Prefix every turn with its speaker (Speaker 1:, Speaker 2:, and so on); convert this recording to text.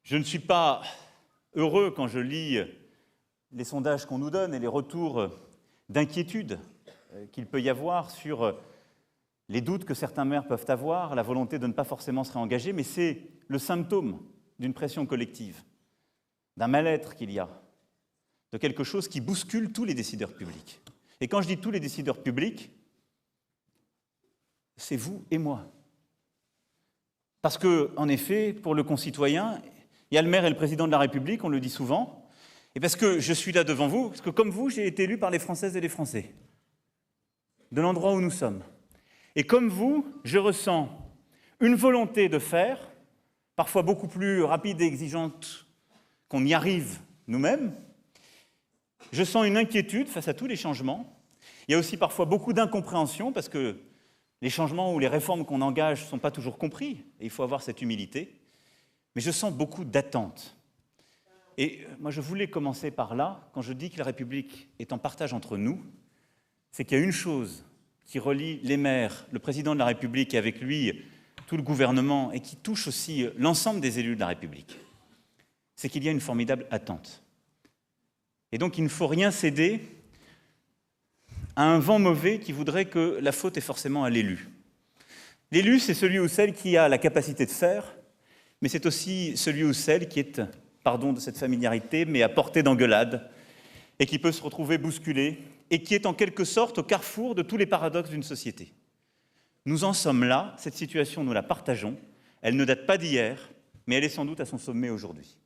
Speaker 1: Je ne suis pas heureux quand je lis les sondages qu'on nous donne et les retours d'inquiétude qu'il peut y avoir sur les doutes que certains maires peuvent avoir, la volonté de ne pas forcément se réengager, mais c'est le symptôme d'une pression collective, d'un mal-être qu'il y a, de quelque chose qui bouscule tous les décideurs publics. Et quand je dis tous les décideurs publics, c'est vous et moi. Parce que, en effet, pour le concitoyen, il y a le maire et le président de la République, on le dit souvent, et parce que je suis là devant vous, parce que comme vous, j'ai été élu par les Françaises et les Français, de l'endroit où nous sommes. Et comme vous, je ressens une volonté de faire, parfois beaucoup plus rapide et exigeante qu'on y arrive nous-mêmes. Je sens une inquiétude face à tous les changements. Il y a aussi parfois beaucoup d'incompréhension, parce que les changements ou les réformes qu'on engage ne sont pas toujours compris, et il faut avoir cette humilité. Mais je sens beaucoup d'attentes. Et moi, je voulais commencer par là. Quand je dis que la République est en partage entre nous, c'est qu'il y a une chose qui relie les maires, le président de la République et avec lui tout le gouvernement, et qui touche aussi l'ensemble des élus de la République. C'est qu'il y a une formidable attente. Et donc, il ne faut rien céder à un vent mauvais qui voudrait que la faute est forcément à l'élu. L'élu, c'est celui ou celle qui a la capacité de faire, mais c'est aussi celui ou celle qui est, pardon de cette familiarité, mais à portée d'engueulade, et qui peut se retrouver bousculé, et qui est en quelque sorte au carrefour de tous les paradoxes d'une société. Nous en sommes là, cette situation, nous la partageons, elle ne date pas d'hier, mais elle est sans doute à son sommet aujourd'hui.